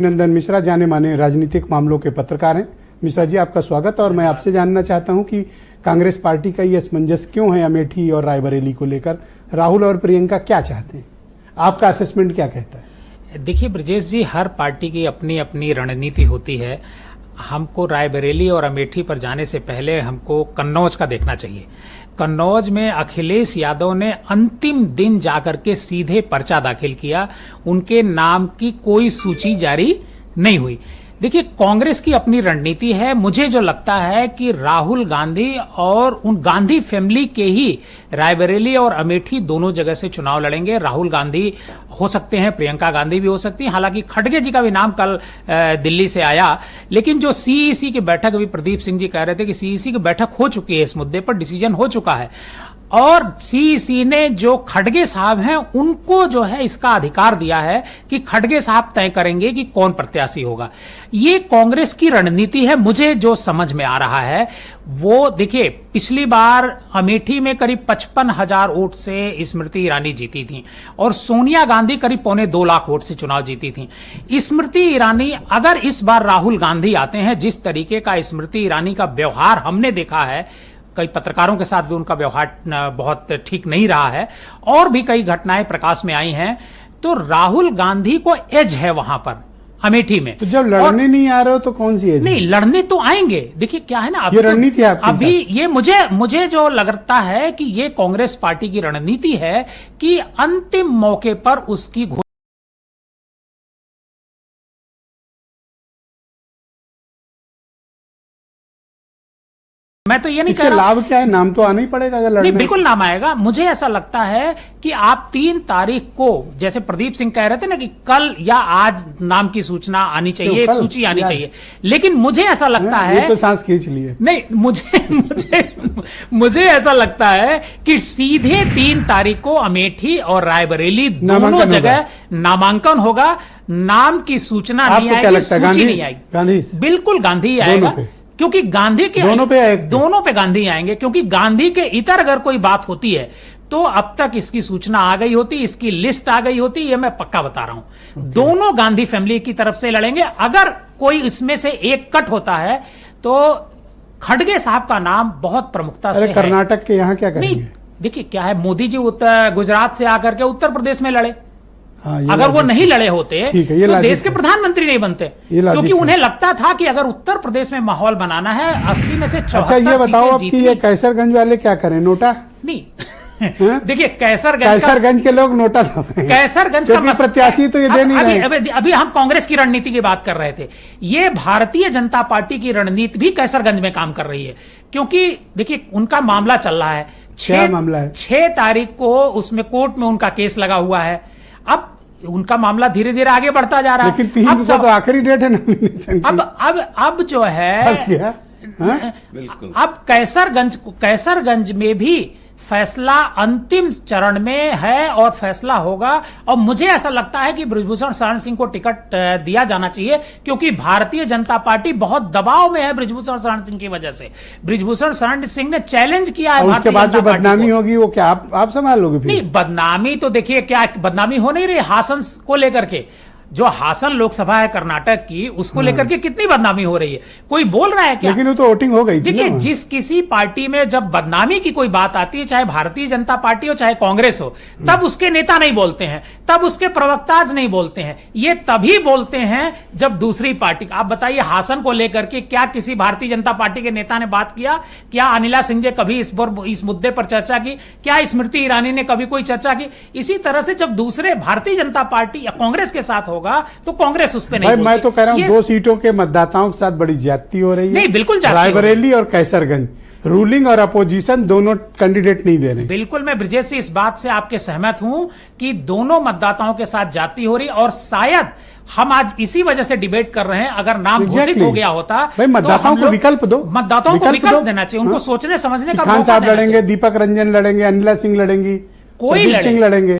नंदन मिश्रा जाने माने राजनीतिक मामलों के पत्रकार हैं। मिश्रा जी, आपका स्वागत। और मैं आपसे जानना चाहता हूं कि कांग्रेस पार्टी का ये असमंजस क्यों है अमेठी और रायबरेली को लेकर? राहुल और प्रियंका क्या चाहते हैं? आपका असेसमेंट क्या कहता है? देखिए ब्रजेश जी, हर पार्टी की अपनी अपनी रणनीति होती है। हमको रायबरेली और अमेठी पर जाने से पहले हमको कन्नौज का देखना चाहिए। कन्नौज में अखिलेश यादव ने अंतिम दिन जाकर के सीधे पर्चा दाखिल किया। उनके नाम की कोई सूची जारी नहीं हुई। देखिए, कांग्रेस की अपनी रणनीति है। मुझे जो लगता है कि राहुल गांधी और उन गांधी फैमिली के ही रायबरेली और अमेठी दोनों जगह से चुनाव लड़ेंगे। राहुल गांधी हो सकते हैं, प्रियंका गांधी भी हो सकती हैं। हालांकि खड़गे जी का भी नाम कल दिल्ली से आया, लेकिन जो सीईसी की बैठक, अभी प्रदीप सिंह जी कह रहे थे कि सीईसी की बैठक हो चुकी है, इस मुद्दे पर डिसीजन हो चुका है और सीईसी ने जो खड़गे साहब हैं उनको जो है इसका अधिकार दिया है कि खड़गे साहब तय करेंगे कि कौन प्रत्याशी होगा। ये कांग्रेस की रणनीति है। मुझे जो समझ में आ रहा है वो, देखिए, पिछली बार अमेठी में करीब 55,000 वोट से स्मृति ईरानी जीती थी और सोनिया गांधी करीब 2.25 लाख वोट से चुनाव जीती थी। स्मृति ईरानी, अगर इस बार राहुल गांधी आते हैं, जिस तरीके का स्मृति ईरानी का व्यवहार हमने देखा है, कई पत्रकारों के साथ भी उनका व्यवहार बहुत ठीक नहीं रहा है और भी कई घटनाएं प्रकाश में आई हैं, तो राहुल गांधी को एज है वहां पर अमेठी में। तो जब लड़ने नहीं आ रहे हो तो कौन सी एज? नहीं, लड़ने तो आएंगे। देखिए क्या है ना, ये रणनीति है अभी ये मुझे जो लगता है कि ये कांग्रेस पार्टी की रणनीति है कि अंतिम मौके पर उसकी मैं तो ये नहीं कह रहा। लाभ क्या है? नाम तो आना ही पड़ेगा अगर लड़ने। नहीं, बिल्कुल नाम आएगा। मुझे ऐसा लगता है कि आप 3 तारीख को, जैसे प्रदीप सिंह कह रहे थे ना कि कल या आज नाम की सूचना आनी चाहिए, एक सूची आनी चाहिए, लेकिन मुझे ऐसा लगता है, तो सांस खींच लिए। नहीं, मुझे ऐसा लगता है कि सीधे 3 तारीख को अमेठी और रायबरेली दोनों जगह नामांकन होगा। नाम की सूचना नहीं आएगी, सूची नहीं आएगी। बिल्कुल गांधी आएगा, क्योंकि गांधी के दोनों पे गांधी आएंगे, क्योंकि गांधी के इतर अगर कोई बात होती है तो अब तक इसकी सूचना आ गई होती, इसकी लिस्ट आ गई होती, ये मैं पक्का बता रहा हूं। दोनों गांधी फैमिली की तरफ से लड़ेंगे। अगर कोई इसमें से एक कट होता है तो खड़गे साहब का नाम बहुत प्रमुखता से है। कर्नाटक के यहाँ क्या करेंगे? देखिए क्या है, मोदी जी गुजरात से आकर के उत्तर प्रदेश में लड़े। हाँ, अगर वो नहीं लड़े होते तो देश के प्रधानमंत्री नहीं बनते, क्योंकि उन्हें लगता था कि अगर उत्तर प्रदेश में माहौल बनाना है, 80 में से 74 अच्छा, ये बताओ अब कि ये कैसरगंज वाले क्या करें? नोटा नहीं देखिए, कैसरगंज के लोग नोटा कैसरगंज का प्रत्याशी तो ये दे नहीं रहे। अभी हम कांग्रेस की रणनीति की बात कर रहे थे। ये भारतीय जनता पार्टी की रणनीति भी कैसरगंज में काम कर रही है, क्योंकि देखिए उनका मामला चल रहा है। 6 तारीख को उसमें कोर्ट में उनका केस लगा हुआ है। अब उनका मामला धीरे धीरे आगे बढ़ता जा रहा है। लेकिन 3 तो आखिरी डेट है नॉमिनेशन की। अब जो है, अब कैसरगंज में भी फैसला अंतिम चरण में है और फैसला होगा। और मुझे ऐसा लगता है कि बृजभूषण शरण सिंह को टिकट दिया जाना चाहिए, क्योंकि भारतीय जनता पार्टी बहुत दबाव में है बृजभूषण शरण सिंह की वजह से। बृजभूषण शरण सिंह ने चैलेंज किया है। उसके बाद जो बदनामी होगी वो क्या आप संभाल लोगे? नहीं, बदनामी तो देखिए, क्या बदनामी हो नहीं रही हासन को लेकर के। जो हासन लोकसभा है कर्नाटक की, उसको लेकर के कितनी बदनामी हो रही है। कोई बोल रहा है क्या? लेकिन वो तो वोटिंग हो गई थी। देखिए, जिस किसी पार्टी में जब बदनामी की कोई बात आती है, चाहे भारतीय जनता पार्टी हो चाहे कांग्रेस हो, तब उसके नेता नहीं बोलते हैं, तब उसके प्रवक्ताज नहीं बोलते हैं। ये तभी बोलते हैं जब दूसरी पार्टी। आप बताइए, हासन को लेकर के क्या किसी भारतीय जनता पार्टी के नेता ने बात किया? क्या अनिला सिंह ने कभी इस मुद्दे पर चर्चा की? क्या स्मृति ईरानी ने कभी कोई चर्चा की? इसी तरह से जब दूसरे भारतीय जनता पार्टी या कांग्रेस के साथ तो कांग्रेस उस पे नहीं बोलती। मैं तो कह रहा हूं 2 सीटों के मतदाताओं के साथ बड़ी ज्यादती हो रही है। नहीं, बिल्कुल रायबरेली और कैसरगंज, रूलिंग और अपोजिशन दोनों कैंडिडेट नहीं दे रहे। बिल्कुल, मैं ब्रजेश से इस बात से आपके सहमत हूं कि दोनों मतदाताओं के साथ जाती हो रही। और शायद हम आज इसी वजह से डिबेट कर रहे हैं। अगर नाम घोषित हो गया होता, भाई मतदाताओं को विकल्प दो। मतदाताओं को विकल्प देना चाहिए, उनको सोचने समझने का। खान साहब लड़ेंगे, दीपक रंजन लड़ेंगे, अनिला सिंह लड़ेंगी, कोई लड़ेंगे।